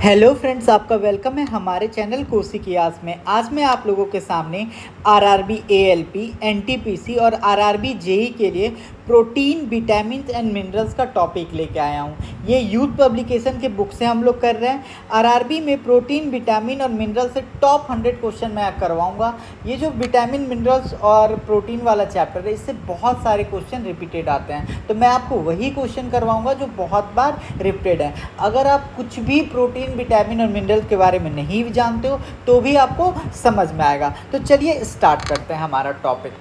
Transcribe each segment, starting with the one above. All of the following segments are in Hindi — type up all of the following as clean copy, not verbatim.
हेलो फ्रेंड्स, आपका वेलकम है हमारे चैनल कोसी की आस में। आज मैं आप लोगों के सामने आरआरबी एएलपी, एनटीपीसी और आरआरबी जेई के लिए प्रोटीन, विटामिन एंड मिनरल्स का टॉपिक लेके आया हूँ। ये यूथ पब्लिकेशन के बुक से हम लोग कर रहे हैं। आरआरबी में प्रोटीन, विटामिन और मिनरल से टॉप 100 क्वेश्चन मैं करवाऊँगा। ये जो विटामिन, मिनरल्स और प्रोटीन वाला चैप्टर है, इससे बहुत सारे क्वेश्चन रिपीटेड आते हैं, तो मैं आपको वही क्वेश्चन करवाऊँगा जो बहुत बार रिपीटेड है। अगर आप कुछ भी प्रोटीन, विटामिन और मिनरल के बारे में नहीं जानते हो तो भी आपको समझ में आएगा। तो चलिए स्टार्ट करते हैं हमारा टॉपिक।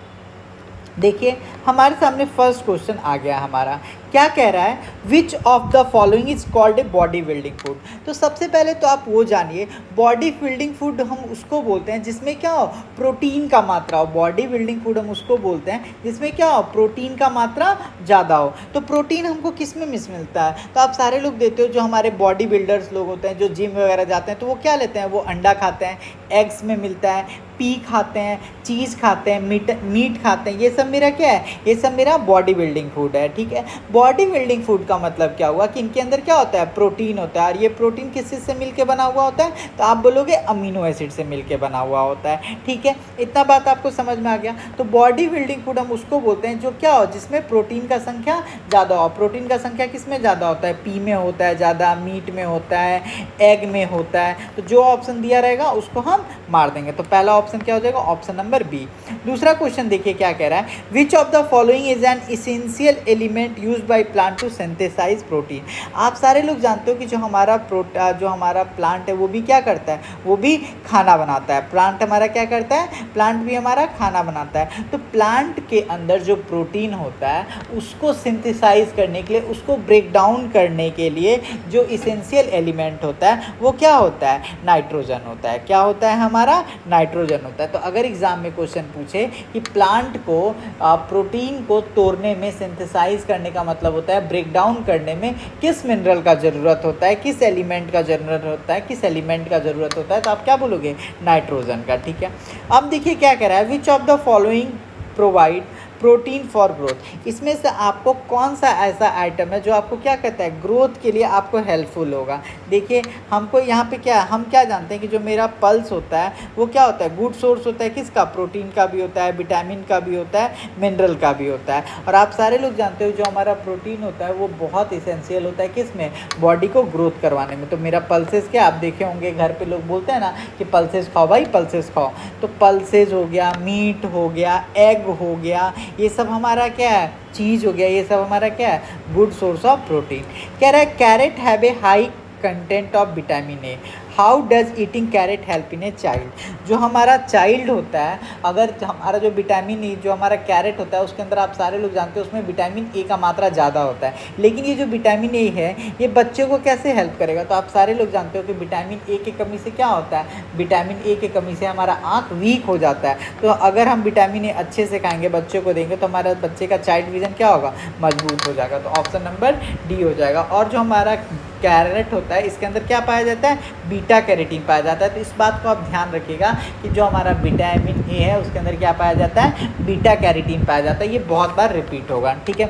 देखिए, हमारे सामने फर्स्ट क्वेश्चन आ गया हमारा। क्या कह रहा है? Which of the following is called a body building food. तो सबसे पहले तो आप वो जानिए, बॉडी बिल्डिंग फूड हम उसको बोलते हैं जिसमें क्या हो, प्रोटीन का मात्रा हो। बॉडी बिल्डिंग फूड हम उसको बोलते हैं जिसमें क्या हो, प्रोटीन का मात्रा ज़्यादा हो। तो प्रोटीन हमको किस में मिलता है? तो आप सारे लोग देते हो, जो हमारे बॉडी बिल्डर्स लोग होते हैं, जो जिम वगैरह जाते हैं, तो वो क्या लेते हैं? वो अंडा खाते हैं, एग्स में मिलता है, पी खाते हैं, चीज़ खाते हैं, मीट खाते हैं। ये सब मेरा क्या है? ये सब मेरा बॉडी बिल्डिंग फूड है। ठीक है, बॉडी बिल्डिंग फूड का मतलब क्या हुआ कि इनके अंदर क्या होता है? प्रोटीन होता है। और ये प्रोटीन किस चीज़ से मिलके बना हुआ होता है? तो आप बोलोगे अमीनो एसिड से मिलके बना हुआ होता है। ठीक है, इतना बात आपको समझ में आ गया। तो बॉडी बिल्डिंग फूड हम उसको बोलते हैं जो क्या हो, जिसमें प्रोटीन का संख्या ज़्यादा हो। प्रोटीन का संख्या किस में ज़्यादा होता है? पी में होता है ज़्यादा, मीट में होता है, एग में होता है। तो जो ऑप्शन दिया रहेगा उसको हम मार देंगे। तो पहला ऑप्शन क्या हो जाएगा? Option number B. दूसरा क्वेश्चन देखिए क्या कह रहा है। Which of the following is an essential element use by plant to synthesize protein. आप सारे लोग जानते हो कि जो हमारा प्लांट है वो भी क्या करता है? वो भी खाना बनाता है। प्लांट हमारा क्या करता है? प्लांट भी हमारा खाना बनाता है। तो प्लांट के अंदर जो प्रोटीन होता है उसको सिंथेसाइज करने के लिए, उसको ब्रेक डाउन करने के लिए जो इसेंशियल एलिमेंट होता है वो क्या होता है? नाइट्रोजन होता है। क्या होता है? हमारा नाइट्रोजन होता है। तो अगर एग्जाम में क्वेश्चन पूछे कि प्लांट को प्रोटीन को तोड़ने में, सिंथेसाइज करने का मतलब होता है ब्रेक डाउन करने में किस मिनरल का ज़रूरत होता है, किस एलिमेंट का ज़रूरत होता है, किस एलिमेंट का ज़रूरत होता है, तो आप क्या बोलोगे? नाइट्रोजन का। ठीक है, अब देखिए क्या कह रहा है। Which of the following provide protein for growth. इसमें से आपको कौन सा ऐसा आइटम है जो आपको क्या कहता है? ग्रोथ के लिए आपको हेल्पफुल होगा। देखिए, हमको यहाँ पे क्या, हम क्या जानते हैं कि जो मेरा पल्स होता है वो क्या होता है? गुड सोर्स होता है। किसका? प्रोटीन का भी होता है, विटामिन का भी होता है, मिनरल का भी होता है। और आप सारे लोग जानते हो जो हमारा प्रोटीन होता है वो बहुत इसेंशियल होता है। किस में? बॉडी को ग्रोथ करवाने में। तो मेरा पल्सेस क्या, आप देखे होंगे घर पर लोग बोलते हैं ना कि पल्सेस खाओ भाई, पल्सेस खाओ। तो पल्सेस हो गया, मीट हो गया, एग हो गया, ये सब हमारा क्या है? चीज़ हो गया। ये सब हमारा क्या है? Good source of protein. कह रहा है carrot have a high content of vitamin A. How does eating carrot help in a child. जो हमारा चाइल्ड होता है, अगर हमारा जो विटामिन ए, जो हमारा कैरेट होता है उसके अंदर आप सारे लोग जानते हो उसमें विटामिन ए का मात्रा ज़्यादा होता है। लेकिन ये जो विटामिन ए है ये बच्चों को कैसे हेल्प करेगा? तो आप सारे लोग जानते हो कि विटामिन ए की कमी से क्या होता है? विटामिन ए की कमी से हमारा आँख वीक हो जाता है। तो अगर हम विटामिन ए अच्छे से खाएंगे, बच्चों को देंगे, तो हमारा बच्चे का चाइल्ड विजन क्या होगा? मजबूत हो जाएगा। तो ऑप्शन नंबर डी हो जाएगा। और जो हमारा कैरेट होता है इसके अंदर क्या पाया जाता है? बीटा कैरोटीन पाया जाता है। तो इस बात को आप ध्यान रखिएगा कि जो हमारा विटामिन ए है उसके अंदर क्या पाया जाता है? बीटा कैरोटीन पाया जाता है। ये बहुत बार रिपीट होगा। ठीक है,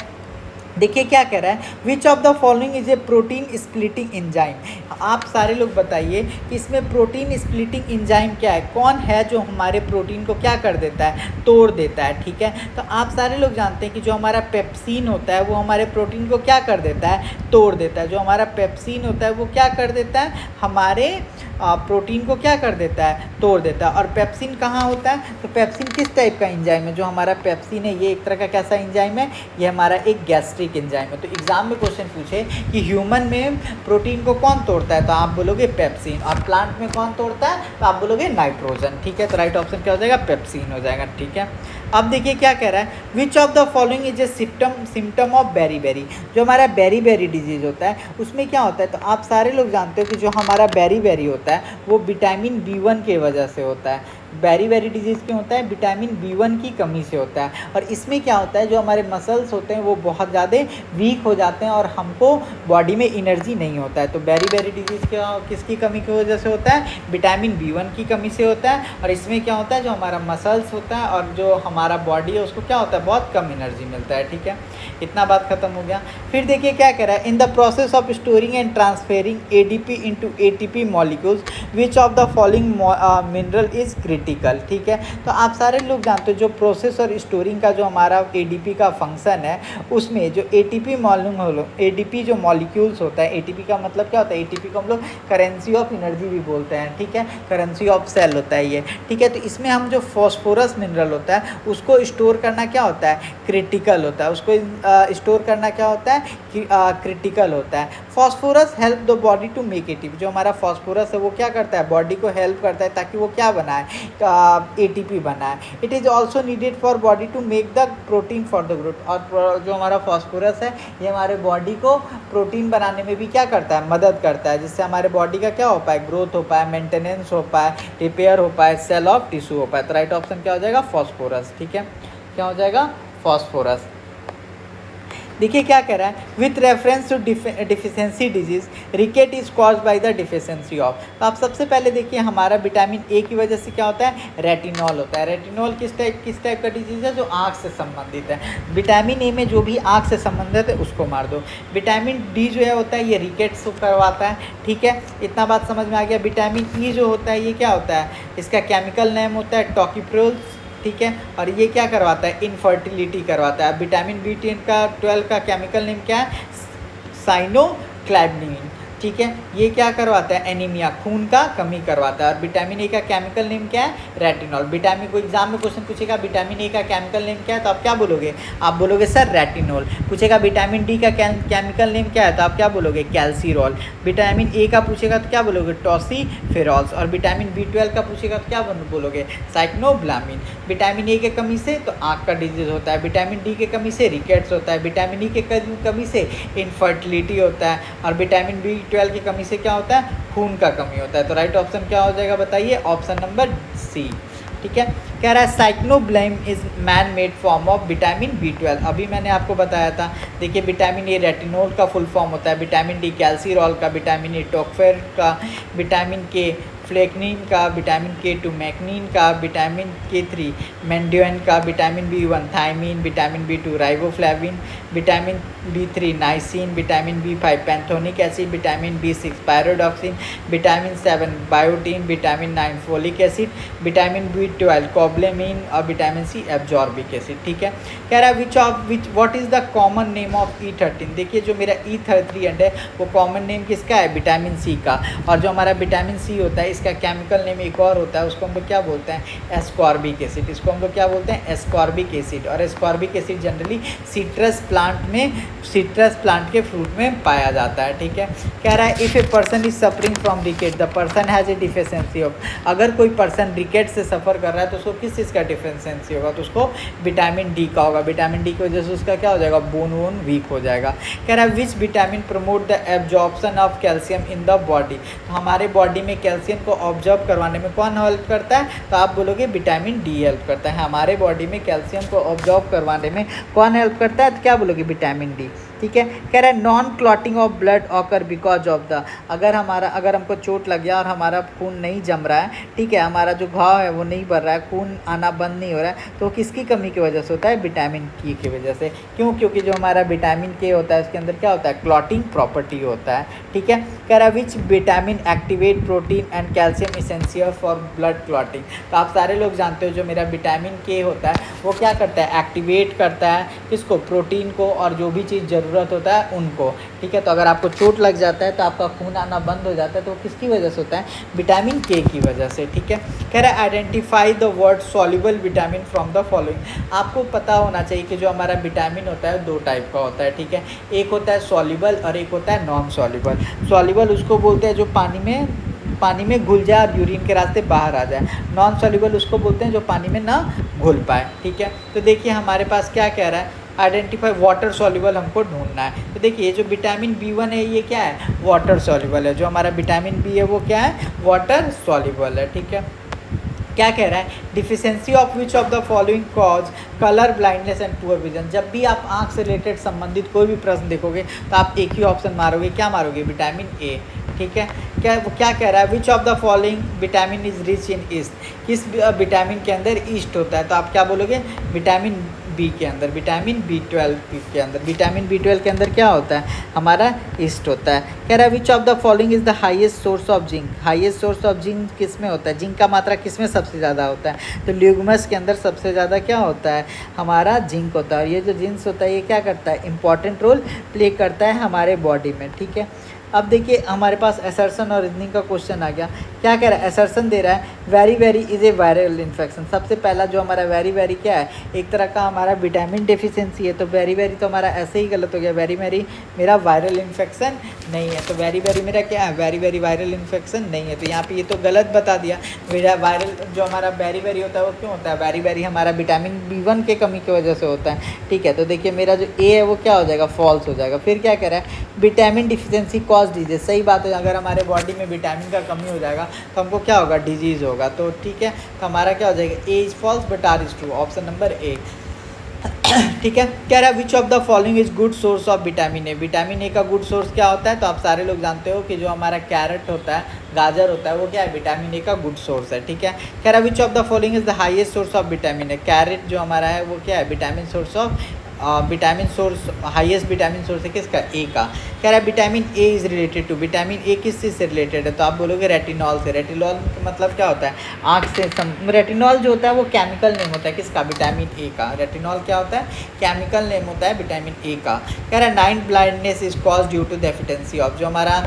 देखिए क्या कह रहा है। Which of the following is A protein splitting enzyme. आप सारे लोग बताइए कि इसमें प्रोटीन स्प्लिटिंग एंजाइम क्या है? कौन है जो हमारे प्रोटीन को क्या कर देता है? तोड़ देता है। ठीक है, तो आप सारे लोग जानते हैं कि जो हमारा पेप्सिन होता है वो हमारे प्रोटीन को क्या कर देता है? तोड़ देता है। जो हमारा पेप्सिन होता है वो क्या कर देता है? हमारे प्रोटीन को क्या कर देता है? तोड़ देता है। और पेप्सिन कहाँ होता है? तो पेप्सिन किस टाइप का एंजाइम है? जो हमारा पेप्सिन है ये एक तरह का कैसा एंजाइम है? ये हमारा एक गैस्ट्रिक एंजाइम है। तो एग्जाम में क्वेश्चन पूछे कि ह्यूमन में प्रोटीन को कौन तोड़ता है, तो आप बोलोगे पेप्सिन। और प्लांट में कौन तोड़ता है? तो आप बोलोगे नाइट्रोजन। ठीक है, तो राइट ऑप्शन क्या हो जाएगा? पेप्सिन हो जाएगा। ठीक है, अब देखिए क्या कह रहा है। Which of the following is a symptom of beri. जो हमारा बेरी डिजीज होता है उसमें क्या होता है? तो आप सारे लोग जानते हो कि जो हमारा बेरी होता है वो विटामिन B1 के वजह से होता है। बेरी बेरी डिजीज़ क्यों होता है? विटामिन B1 की कमी से होता है। और इसमें क्या होता है, जो हमारे मसल्स होते हैं वो बहुत ज़्यादा वीक हो जाते हैं और हमको बॉडी में एनर्जी नहीं होता है। तो बेरी बेरी डिजीज़ क्या किसकी कमी की वजह से होता है? विटामिन B1 की कमी से होता है। और इसमें क्या होता है, जो हमारा मसल्स होता है और जो हमारा बॉडी है उसको क्या होता है, बहुत कम एनर्जी मिलता है। ठीक है, इतना बात खत्म हो गया। फिर देखिए क्या कह रहा है, in the process of storing and transferring ADP into ATP molecules which of the following mineral is critical. ठीक है, तो आप सारे लोग जानते हो जो प्रोसेस और स्टोरिंग का जो हमारा ADP का फंक्शन है उसमें जो ADP जो मॉलिक्यूल्स होता है, ATP का मतलब क्या होता है, ATP को हम लोग करेंसी ऑफ एनर्जी भी बोलते हैं। ठीक है, करेंसी ऑफ सेल होता है ये। ठीक है, तो इसमें हम जो फॉस्फोरस मिनरल होता है उसको स्टोर करना क्या होता है, क्रिटिकल होता है। उसको स्टोर करना क्या होता है, क्रिटिकल होता है। Phosphorus help the body to make ATP। जो हमारा फॉस्फोरस है वो क्या करता है, बॉडी को हेल्प करता है ताकि वो क्या बनाए, ATP बनाए। It is also needed for body to make the protein for the growth. और जो हमारा फॉस्फोरस है ये हमारे बॉडी को प्रोटीन बनाने में भी क्या करता है, मदद करता है, जिससे हमारे बॉडी का क्या हो पाए, ग्रोथ हो पाए, मेंटेनेंस हो पाए, रिपेयर हो पाए, सेल ऑफ टिश्यू हो पाए। तो राइट ऑप्शन क्या हो जाएगा, फॉस्फोरस। ठीक है, क्या हो जाएगा, फॉस्फोरस। देखिए क्या कह रहा है, with reference to deficiency disease ricket is cause by the deficiency of. तो आप सबसे पहले देखिए हमारा विटामिन ए की वजह से क्या होता है, रेटिनॉल होता है। रेटिनॉल किस टाइप का डिजीज़ है, जो आँख से संबंधित है। विटामिन ए में जो भी आँख से संबंधित है उसको मार दो। विटामिन डी जो है होता है ये रिकेट्स करवाता है। ठीक है, इतना बात समझ में आ गया। विटामिन ई जो होता है ये क्या होता है, इसका केमिकल नेम होता है टॉकिप्रोल्स। ठीक है, और ये क्या करवाता है, इनफर्टिलिटी करवाता है। विटामिन B12 का केमिकल नेम क्या है, साइनोक्लैबनिन। ठीक है, ये क्या करवाता है, एनीमिया, खून का कमी करवाता है। और विटामिन ए का केमिकल नेम क्या है, रेटिनॉल। विटामिन को एग्जाम में क्वेश्चन पूछेगा विटामिन ए का केमिकल नेम क्या है, तो आप क्या बोलोगे, आप बोलोगे सर रेटिनॉल। पूछेगा विटामिन डी का केमिकल नेम क्या है, तो आप क्या बोलोगे, कैल्सीरॉल। विटामिन ए का पूछेगा तो क्या बोलोगे, टॉसिफेरॉल्स। और विटामिन B12 का पूछेगा तो क्या बोलोगे, साइक्लोब्लामिन। विटामिन ए के कमी से तो आँख का डिजीज होता है, विटामिन डी के कमी से रिकेट्स होता है, विटामिन ई के कमी से इनफर्टिलिटी होता है, और विटामिन B12 की कमी से क्या होता है, खून का कमी होता है। तो राइट ऑप्शन क्या हो जाएगा, बताइए, ऑप्शन नंबर सी। ठीक है, कह रहा है cyanocobalamin is man made form of vitamin B12। अभी मैंने आपको बताया था। देखिए विटामिन ए रेटिनॉल का फुल फॉर्म होता है, विटामिन डी कैल्सीरॉल का, विटामिन ए टोकफेर का, विटामिन के फ्लेक्निन का, विटामिन K2 मैक्निन का, विटामिन K3 मेंडियन का, vitamin B1 thiamine, vitamin B2 riboflavin, vitamin B3 niacin, vitamin B5 pantothenic acid, vitamin B6 pyridoxine, vitamin 7 biotin, vitamin 9 folic acid, vitamin B12 cobalamin और विटामिन C एब्जॉर्बिक एसिड। ठीक है, कह रहा है what is the common name of E13। देखिए जो मेरा E13 है वो कॉमन नेम किसका है, विटामिन C का। और जो हमारा विटामिन C होता है इसका केमिकल नेम एक और होता है, उसको हम लोग क्या बोलते हैं, एस्कॉर्बिक एसिड। इसको हम लोग क्या बोलते हैं, एस्कॉर्बिक एसिड। और ascorbic acid generally citrus plant के फ्रूट में पाया जाता है। ठीक है, कह रहा है if a person is suffering from रिकेट the person has a deficiency of. अगर कोई पर्सन रिकेट से सफ़र कर रहा है तो उसको किस चीज़ का डिफिशेंसी होगा, तो उसको विटामिन डी का होगा। विटामिन डी की वजह से उसका क्या हो जाएगा, बोन वोन वीक हो जाएगा। कह रहा है which vitamin promote the absorption of calcium in the body. तो हमारे बॉडी में कैल्शियम को ऑब्जर्व करवाने में कौन हेल्प करता है, तो आप बोलोगे विटामिन डी हेल्प करता है। हमारे बॉडी में कैल्शियम को ऑब्जर्व करवाने में कौन हेल्प करता है, तो क्या बोलोगे, विटामिन डी। ठीक है, कह रहा है non clotting of blood occur because of the. अगर हमको चोट लग गया और हमारा खून नहीं जम रहा है, ठीक है, हमारा जो घाव है वो नहीं भर रहा है, खून आना बंद नहीं हो रहा है, तो किसकी कमी की वजह से होता है, विटामिन के की वजह से। क्यों, क्योंकि जो हमारा विटामिन के होता है उसके अंदर क्या होता है, क्लॉटिंग प्रॉपर्टी होता है। ठीक है, कह रहा है which vitamin activate protein and calcium essential for blood clotting. तो आप सारे लोग जानते हो जो मेरा विटामिन के होता है वो क्या करता है, एक्टिवेट करता है किसको, प्रोटीन को, और जो भी चीज़ ज़रूरत होता है उनको। ठीक है, तो अगर आपको चोट लग जाता है तो आपका खून आना बंद हो जाता है, तो किसकी वजह से होता है, विटामिन के की वजह से। ठीक है, कह रहा है identify the word soluble vitamin from the following. आपको पता होना चाहिए कि जो हमारा विटामिन होता है दो टाइप का होता है। ठीक है, एक होता है सॉल्युबल और एक होता है नॉन सॉल्युबल। सॉल्युबल उसको बोलते हैं जो पानी में घुल जाए और यूरिन के रास्ते बाहर आ जाए। नॉन सॉल्युबल उसको बोलते हैं जो पानी में ना घुल पाए। ठीक है, तो देखिए हमारे पास क्या कह रहा है, आइडेंटिफाई वाटर सॉल्युबल हमको ढूंढना है। तो देखिए जो विटामिन B1 है ये क्या है, वाटर सॉल्युबल है। जो हमारा विटामिन बी है वो क्या है, वाटर सॉल्युबल है। ठीक है, क्या कह रहा है, deficiency of which of the following cause colour blindness and poor vision. जब भी आप आंख से रिलेटेड संबंधित कोई भी प्रश्न देखोगे तो आप एक ही ऑप्शन मारोगे, क्या मारोगे, विटामिन ए। ठीक है, क्या कह रहा है, which of the following vitamin is rich in east, किस विटामिन के अंदर ईस्ट होता है, तो आप क्या बोलोगे, विटामिन बी के अंदर, विटामिन B12 के अंदर। विटामिन B12 के अंदर क्या होता है, हमारा ईस्ट होता है। कह रहा है which of the following is the highest source of zinc, highest source of zinc किस में होता है, जिंक का मात्रा किस में सबसे ज़्यादा होता है, तो ल्यूगमस के अंदर सबसे ज़्यादा क्या होता है, हमारा जिंक होता है। और ये जो जिंक होता है ये क्या करता है, इंपॉर्टेंट रोल प्ले करता है हमारे बॉडी में। ठीक है, अब देखिए हमारे पास असर्शन और रीजनिंग का क्वेश्चन आ गया। क्या कह रहा है, असर्शन दे रहा है very very is a viral infection. सबसे पहला जो हमारा वेरी वेरी क्या है, एक तरह का हमारा विटामिन डेफिशिएंसी है, तो वेरी वेरी तो हमारा ऐसे ही गलत हो गया, वेरी वेरी मेरा वायरल इन्फेक्शन नहीं है, तो वेरी वेरी मेरा क्या है, वेरी वेरी वायरल इन्फेक्शन नहीं है। तो यहाँ पे ये तो गलत बता दिया। मेरा वायरल जो हमारा वेरी वेरी होता है वो क्यों होता है, वेरी वेरी हमारा विटामिन B1 के कमी की वजह से होता है। ठीक है, तो देखिए मेरा जो ए है वो क्या हो जाएगा, फॉल्स हो जाएगा। फिर क्या कह रहा है, विटामिन डिफिशिएंसी कॉज डिजीज। सही बात है, अगर हमारे बॉडी में विटामिन का कमी हो जाएगा तो हमको क्या होगा, डिजीज़ होगा। तो ठीक है, तो हमारा क्या हो जाएगा, A is false but R is true, option number A. ठीक है, कह रहा है which of the following is good source of vitamin A. Vitamin A का गुड सोर्स क्या होता है, तो आप सारे लोग जानते हो कि जो हमारा कैरेट होता है, गाजर होता है, वो क्या है, विटामिन ए का गुड सोर्स है। ठीक है, कह रहा है which of the following is the highest source of vitamin A. Carrot जो हमारा है वो क्या है, vitamin source of vitamin source, highest vitamin source है किसका, ए का। कह रहा है vitamin A is related to, vitamin A किस चीज़ से रिलेटेड है, तो आप बोलोगे रेटिनॉल से। रेटिनॉल मतलब क्या होता है, आँख से रेटिनॉल जो होता है वो केमिकल नेम होता है किसका, विटामिन ए का। रेटिनॉल क्या होता है, केमिकल नेम होता है विटामिन ए का। कह रहा है night blindness is cause due to deficiency of, जो हमारा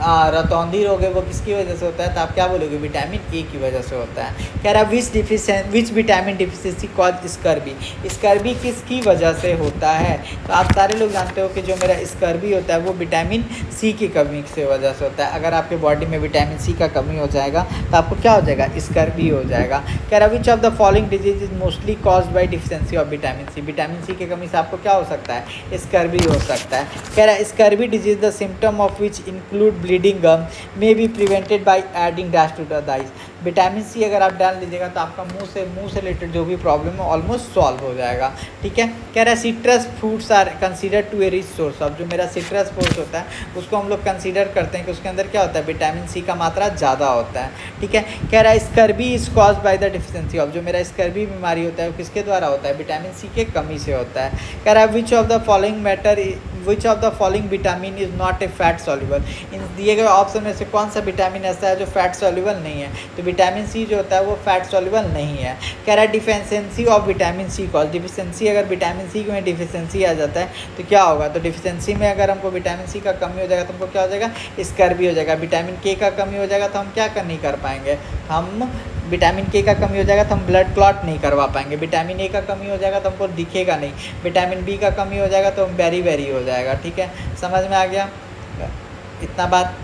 रतौंधी रोग है वो किसकी वजह से होता है, तो आप क्या बोलोगे, विटामिन ए की वजह से होता है। कह रहा है which vitamin deficiency cause scurvy, scurvy किसकी वजह से होता है, तो आप सारे लोग जानते हो कि जो मेरा स्कर्वी होता है वो विटामिन सी की कमी से वजह से होता है। अगर आपके बॉडी में विटामिन सी का कमी हो जाएगा तो आपको क्या हो जाएगा, स्कर्वी हो जाएगा। कह रहा है which of the following disease is mostly caused by deficiency of vitamin C, vitamin C की कमी से आपको क्या हो सकता है, स्कर्वी हो सकता है। कह रहा है scurvy disease the symptom of which include bleeding gum may be prevented by adding dash to the diet. Vitamin C अगर आप डाल लीजिएगा तो आपका मुंह से रिलेटेड जो भी प्रॉब्लम है ऑलमोस्ट सॉल्व हो जाएगा। ठीक है, कह रहा है citrus fruits are consider to a rich source of, जो मेरा सिट्रस फ्रूट्स होता है उसको हम लोग कंसीडर करते हैं कि उसके अंदर क्या होता है, विटामिन सी का मात्रा ज़्यादा होता है। ठीक है, कह रहा है scurvy is cause by the deficiency of, जो मेरा स्कर्वी बीमारी होता है वो किसके द्वारा होता है, विटामिन सी के कमी से होता है। कह रहा है which of the following vitamin is not a fat soluble, इन दिए गए ऑप्शन में से कौन सा विटामिन ऐसा है जो फैट सॉल्युबल नहीं है, तो विटामिन सी जो होता है वो फैट सॉल्युबल नहीं है। कह रहा है deficiency of vitamin C cause, deficiency अगर विटामिन सी में डिफिशिएंसी आ जाता है तो क्या होगा, तो डिफिशिएंसी में अगर हमको विटामिन सी का कमी हो जाएगा तो हमको क्या हो जाएगा, स्कर्वी हो जाएगा। विटामिन के का कमी हो जाएगा तो हम क्या नहीं कर पाएंगे, हम विटामिन के का कमी हो जाएगा तो हम ब्लड क्लॉट नहीं करवा पाएंगे। विटामिन ए का कमी हो जाएगा तो हमको दिखेगा नहीं। विटामिन बी का कमी हो जाएगा तो हम वेरी वेरी हो जाएगा। ठीक है, समझ में आ गया इतना बात।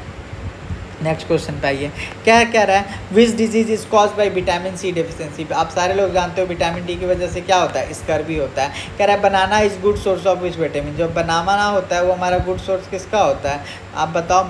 नेक्स्ट क्वेश्चन पे आइए, क्या कह रहा है which disease is cause by vitamin C deficiency. आप सारे लोग जानते हो विटामिन डी की वजह से क्या होता है, स्कर्वी होता है। कह रहा है banana is good source of which vitamin, जो बनाना होता है वो हमारा गुड सोर्स किसका होता है, आप बताओ।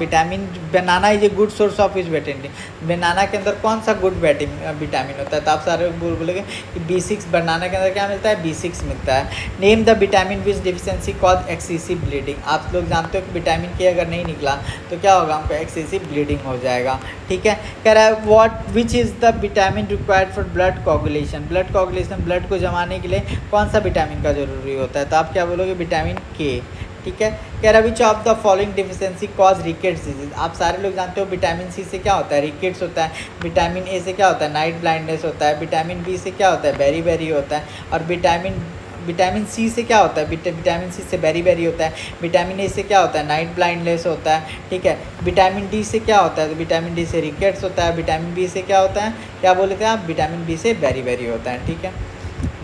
Banana is a good source of which vitamin, banana के अंदर कौन सा गुड विटामिन होता है, तो आप सारे लोग बोलोगे कि B6, बनाना के अंदर क्या मिलता है, B6 मिलता है। Name the vitamin which deficiency cause excessive bleeding, आप लोग जानते हो कि विटामिन के अगर नहीं निकला तो क्या होगा, हमको एक्सेसिव ब्लीडिंग हो जाएगा। ठीक है, कह रहा है which is the vitamin required for blood coagulation, blood को जमाने के लिए कौन सा विटामिन का जरूरी होता है, तो आप क्या बोलोगे, विटामिन के। ठीक है, कह रहा है which of the following deficiency cause rickets disease, आप सारे लोग जानते हो विटामिन सी से क्या होता है, रिकेट्स होता है। विटामिन ए से क्या होता है, नाइट ब्लाइंडनेस होता है। विटामिन बी से क्या होता है, बेरी बेरी होता है। और विटामिन सी से क्या होता है, विटामिन सी से बेरी बेरी होता है। विटामिन ए से क्या होता है, नाइट ब्लाइंडनेस होता है। ठीक है, विटामिन डी से क्या होता है, तो विटामिन डी से रिकेट्स होता है। विटामिन बी से क्या होता है, क्या बोले थे आप, विटामिन बी से बेरी बेरी होता है। ठीक है,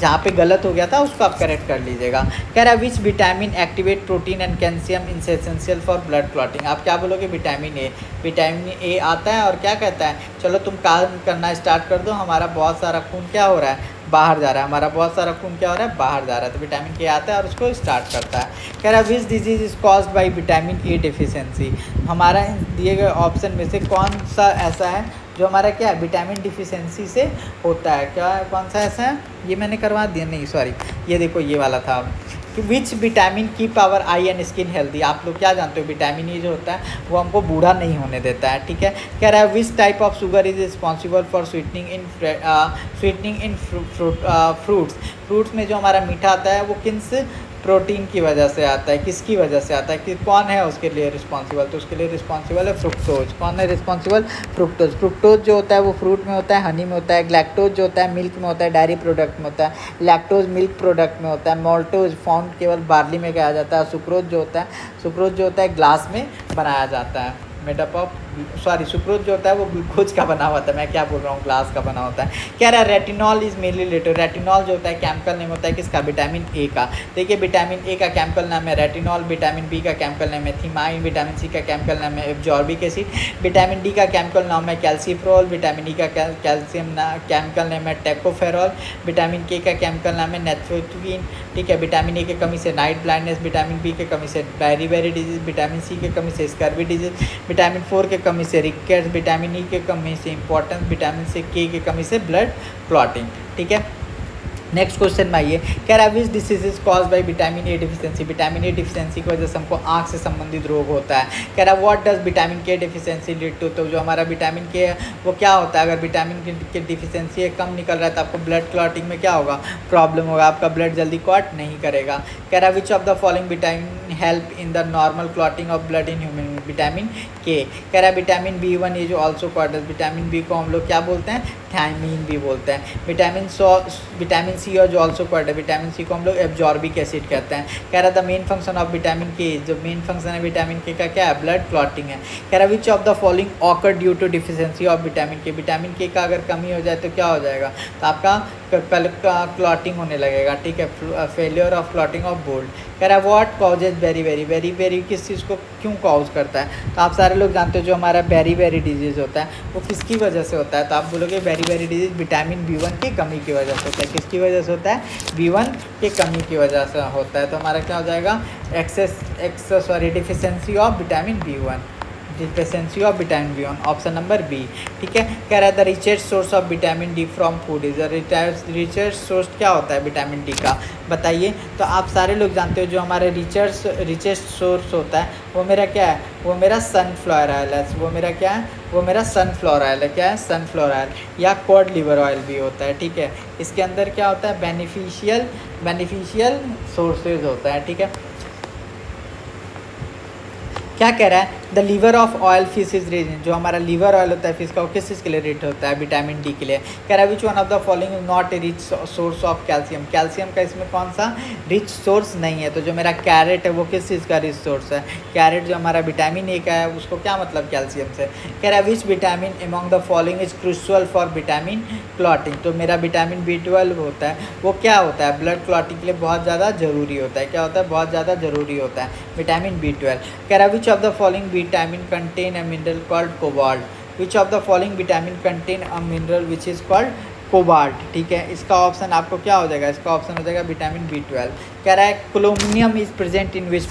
जहाँ पे गलत हो गया था उसको आप करेक्ट कर लीजिएगा। कह रहा है which vitamin activate protein and calcium is essential for blood clotting, आप क्या बोलोगे, विटामिन ए। विटामिन ए आता है और क्या कहता है, चलो तुम काम करना स्टार्ट कर दो, हमारा बहुत सारा खून क्या हो रहा है, बाहर जा रहा है, हमारा बहुत सारा खून क्या हो रहा है, बाहर जा रहा है, तो विटामिन के आता है और उसको स्टार्ट करता है। कह रहा है which disease is caused by vitamin A deficiency, हमारा दिए गए ऑप्शन में से कौन सा ऐसा है जो हमारा क्या है विटामिन डिफिशियंसी से होता है। क्या कौन सा ऐसा है, ये मैंने करवा दिया, नहीं सॉरी, ये देखो ये वाला था कि which vitamin keep our eye and skin healthy. आप लोग क्या जानते हो विटामिन ई जो होता है वो हमको बूढ़ा नहीं होने देता है, ठीक है। कह रहा है which type of sugar is responsible for sweetening in fruits में जो हमारा मीठा आता है वो किन से प्रोटीन की वजह से आता है, किसकी वजह से आता है, कि कौन है उसके लिए रिस्पॉन्सिबल, तो उसके लिए रिस्पॉन्सिबल है फ्रुक्टोज। कौन है रिस्पॉन्सिबल, फ्रुक्टोज। फ्रुक्टोज जो होता है वो फ्रूट में होता है, हनी में होता है। ग्लैक्टोज जो होता है मिल्क में होता है, डायरी प्रोडक्ट में होता है। लैक्टोज मिल्क प्रोडक्ट में होता है। मोल्टोज फाउंड केवल बार्ली में कहा जाता है। सुक्रोज जो होता है ग्लास में बनाया जाता है, मेडअप ऑफ सॉरी सुक्रोज जो होता है वो ग्लूकोज का बना होता है, मैं क्या बोल रहा हूँ, ग्लास का बना होता है। कह रहा है retinol is mainly related. Retinol जो होता है केमिकल नेम होता है किसका, विटामिन ए का। देखिए विटामिन ए का केमिकल नाम है रेटिनॉल, विटामिन बी का केमिकल नाम है थिमाइन, विटामिन सी का केमिकल नाम है एब्जॉर्बिक एसिड, विटामिन डी का केमिकल नाम है कैल्सीफ्रोल, विटामिन ई का कैल्शियम केमिकल नाम है टेकोफेरॉल, विटामिन के का केमिकल नाम है नेथ्रोक्विन, ठीक है। विटामिन ए की कमी से नाइट ब्लाइंडनेस, विटामिन बी की कमी से बेरी डिजीज, विटामिन सी की कमी से स्कर्वी डिजीज, विटामिन 4 के कमी से रिकेट्स, विटामिन ई के कमी से इंपॉर्टेंस, विटामिन से के की कमी से ब्लड क्लॉटिंग, ठीक है। नेक्स्ट क्वेश्चन में आइए, कह रहा है which disease is cause by vitamin A deficiency. Vitamin A deficiency की वजह से हमको आँख से संबंधित रोग होता है। कह रहा है व्हाट डज विटामिन के डिफिशियंसी लीड टू, तो जो हमारा विटामिन के है वो क्या होता है, अगर विटामिन के डिफिशियंसी कम निकल रहा है तो आपको ब्लड क्लॉटिंग में क्या होगा, प्रॉब्लम होगा, आपका ब्लड जल्दी क्लॉट नहीं करेगा। कह रहा है which of the following vitamin help in the normal clotting of blood in human, vitamin के। कह रहा है विटामिन B1 ये जो ऑल्सो कॉल्ड, विटामिन बी को हम लोग क्या बोलते हैं, थायमीन भी बोलते हैं। विटामिन सी और जो ऑल्सो कॉल्ड है, विटामिन सी को हम लोग एब्जॉर्बिक एसिड कहते हैं। कह रहा है the main function of vitamin के, जो मेन फंक्शन है विटामिन के का क्या है, ब्लड क्लॉटिंग है। कह रहा है which of the following occur due to deficiency of vitamin K. Vitamin K का अगर कमी हो जाए तो क्या हो जाएगा, तो आपका क्लॉटिंग होने लगेगा, ठीक है, failure of clotting of blood. कह रहा है व्हाट कॉजेज बेरी किस चीज़ को क्यों कॉज करता है, तो आप सारे लोग जानते हो जो हमारा बेरी डिजीज़ होता है वो किसकी वजह से होता है, तो आप बोलोगे बेरी डिजीज़ विटामिन B1 की कमी की वजह से होता है। किसकी वजह से होता है, B1 की कमी की वजह से होता है। तो हमारा क्या हो जाएगा, deficiency of vitamin B1, deficiency of vitamin B1, option number B, ठीक है। कह रहा है the richest source of vitamin D from food is, richest source क्या होता है विटामिन डी का, बताइए। तो आप सारे लोग जानते हो जो हमारे रिचेस्ट सोर्स होता है वो मेरा क्या है, वो मेरा सनफ्लावर ऑयल है। वो मेरा क्या है, वो मेरा सनफ्लावर ऑयल है। क्या है, सनफ्लावर ऑयल या कॉड लिवर ऑयल भी होता है, ठीक है। इसके अंदर क्या होता है, बेनिफिशियल सोर्सेज होता है, ठीक है। क्या कह रहा है, the liver of oil fish is rich, जो हमारा लीवर ऑयल होता है फिश का वो किस चीज़ के लिए रिच होता है, विटामिन डी के लिए। कह रहा है which one of the following is not A rich source of calcium, calcium का इसमें कौन सा रिच सोर्स नहीं है। तो जो मेरा कैरेट है वो किस चीज़ का रिच सोर्स है, कैरेट जो हमारा विटामिन ए का है उसको क्या मतलब कैल्शियम से। कह रहा है which vitamin among the following is crucial for vitamin clotting, तो मेरा विटामिन B12 होता है वो क्या होता है, ब्लड क्लॉटिंग के लिए बहुत ज़्यादा ज़रूरी होता है। क्या होता है, बहुत ज़्यादा ज़रूरी होता है विटामिन B12। कह रहा है which of the following vitamin contain a mineral called cobalt, which of the following vitamin contain a mineral which is called cobalt, ठीक है। इसका ऑप्शन आपको क्या हो जाएगा, इसका ऑप्शन हो जाएगा विटामिन B12। कह रहा है cobalamin is present in which,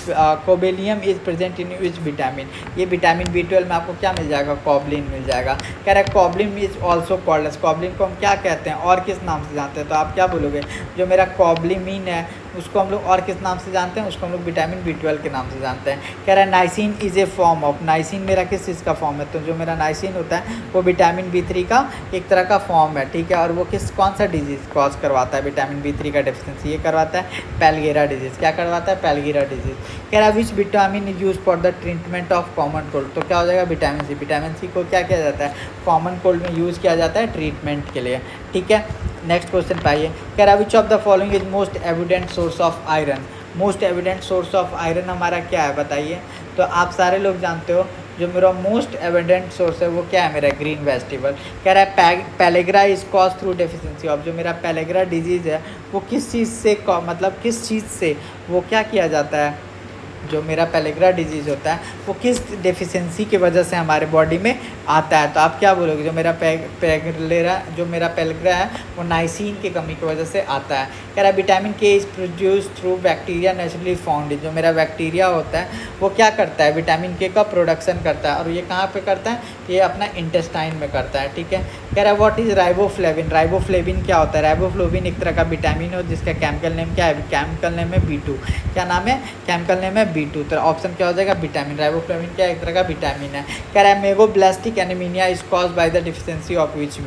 cobalamin is present in which vitamin, ये विटामिन B12 में आपको क्या मिल जाएगा, कॉबलिन मिल जाएगा। कह रहा है कॉबलिन इज ऑल्सो कॉल्ड एज, कॉबलिन को हम क्या कहते हैं और किस नाम से जानते हैं, तो आप क्या बोलोगे, जो मेरा कॉबलिमिन है उसको हम लोग और किस नाम से जानते हैं, उसको हम लोग विटामिन B12 के नाम से जानते हैं। कह रहा है niacin is a form of, niacin मेरा किस चीज़ का फॉर्म है, तो जो मेरा नाइसिन होता है वो विटामिन B3 का एक तरह का फॉर्म है, ठीक है। और वो कौन सा डिजीज़ कॉज करवाता है विटामिन B3 का डेफिशिएंसी, ये करवाता है पैलगेरा डिजीज़। क्या करवाता है, पैलगेरा डिजीज़। कह रहा है which vitamin is use for the treatment of common cold, तो क्या हो जाएगा विटामिन सी। विटामिन सी को क्या किया जाता है, कॉमन कोल्ड में यूज़ किया जाता है ट्रीटमेंट के लिए, ठीक है। नेक्स्ट क्वेश्चन पाइए, कह रहा है which of the following is most evident source of iron, most evident source of iron हमारा क्या है, बताइए। तो आप सारे लोग जानते हो जो मेरा मोस्ट एविडेंट सोर्स है वो क्या है, मेरा ग्रीन वेजिटेबल। कह रहा है pellagra is cause through deficiency of, जो मेरा पेलेग्रा डिजीज़ है वो किस चीज़ से मतलब किस चीज़ से वो क्या किया जाता है, जो मेरा पेलेग्रा डिजीज़ होता है वो किस डेफिशिएंसी की वजह से हमारे बॉडी में आता है। तो आप क्या बोलोगे, जो मेरा पेलेग्रा है वो नाइसिन की कमी की वजह से आता है। कह रहा है विटामिन के is produce through bacteria naturally found. जो मेरा बैक्टीरिया होता है वो क्या करता है, विटामिन के का प्रोडक्शन करता है, और ये कहाँ पे करता है, ये अपना इंटेस्टाइन में करता है। ठीक है, कह रहा है व्हाट इज़ राइबोफ्लेविन। राइबोफ्लेविन क्या होता है, राइबोफ्लेविन एक तरह का विटामिन हो जिसका केमिकल नेम क्या है, केमिकल नेम है B2। क्या नाम है, केमिकल नेम है B2। तो ऑप्शन क्या हो जाएगा, विटामिन। राइबोफ्लेविन क्या एक तरह का विटामिन है। कह रहा है megaloblastic anaemia is cause by the deficiency of which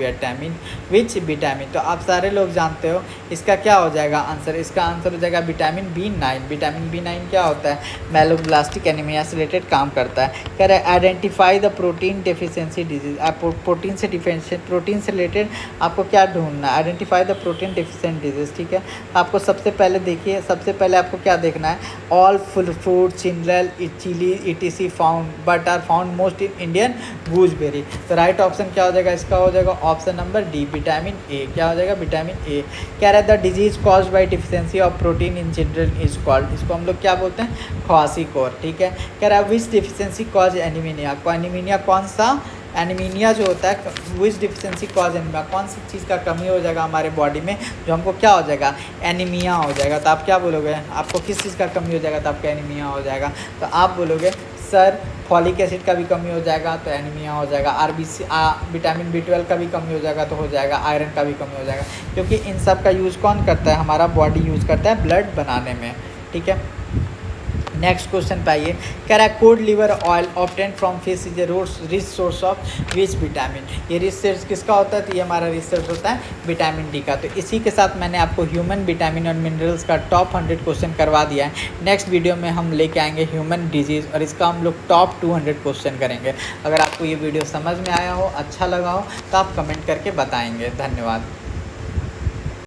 vitamin. तो आप सारे लोग जानते हो इसका क्या हो जाएगा आंसर, इसका आंसर हो जाएगा विटामिन B9। विटामिन B9 क्या होता है, मेगोब्लास्टिक एनीमिया से रिलेटेड काम करता है। कह रहा है identify the protein deficiency disease. आप प्रोटीन से रिलेटेड आपको क्या ढूंढना है, identify the protein deficient disease. ठीक है, आपको सबसे पहले देखिए, सबसे पहले आपको क्या देखना है, all full fruit cereal chilli ETC found but are found most in Indian gooseberry. तो राइट ऑप्शन क्या हो जाएगा, इसका हो जाएगा option number D, vitamin A। क्या हो जाएगा, विटामिन A। कह रहा है the disease caused by deficiency of protein in children is called, इसको हम लोग क्या बोलते हैं, ख्वासिकोर। ठीक है, कह रहा है विच डिफिशिएंसी कॉज एनीमिया। को एनीमिया कौन सा, एनीमिया जो होता है विच डिफिशिएंसी कॉज एनीमिया, कौन सी चीज़ का कमी हो जाएगा हमारे बॉडी में जो हमको क्या हो जाएगा, एनीमिया हो जाएगा। तो आप क्या बोलोगे, आपको किस चीज़ का कमी हो जाएगा तो आपका एनीमिया हो जाएगा। तो आप बोलोगे सर फॉलिक एसिड का भी कमी हो जाएगा तो एनीमिया हो जाएगा, RBC विटामिन B12 का भी कमी हो जाएगा तो हो जाएगा, आयरन का भी कमी हो जाएगा, क्योंकि इन सब का यूज़ कौन करता है, हमारा बॉडी यूज़ करता है ब्लड बनाने में। ठीक है, नेक्स्ट क्वेश्चन पे आइए। कह रहा है code liver oil obtain from fish is a rich source of which vitamin. ये रिसर्च किसका होता है, तो ये हमारा रिसर्च होता है विटामिन D का। तो इसी के साथ मैंने आपको ह्यूमन विटामिन और मिनरल्स का टॉप 100 क्वेश्चन करवा दिया है। नेक्स्ट वीडियो में हम लेके आएंगे ह्यूमन डिजीज़ और इसका हम लोग टॉप 200 क्वेश्चन करेंगे। अगर आपको ये वीडियो समझ में आया हो, अच्छा लगा हो, तो आप कमेंट करके बताएंगे। धन्यवाद।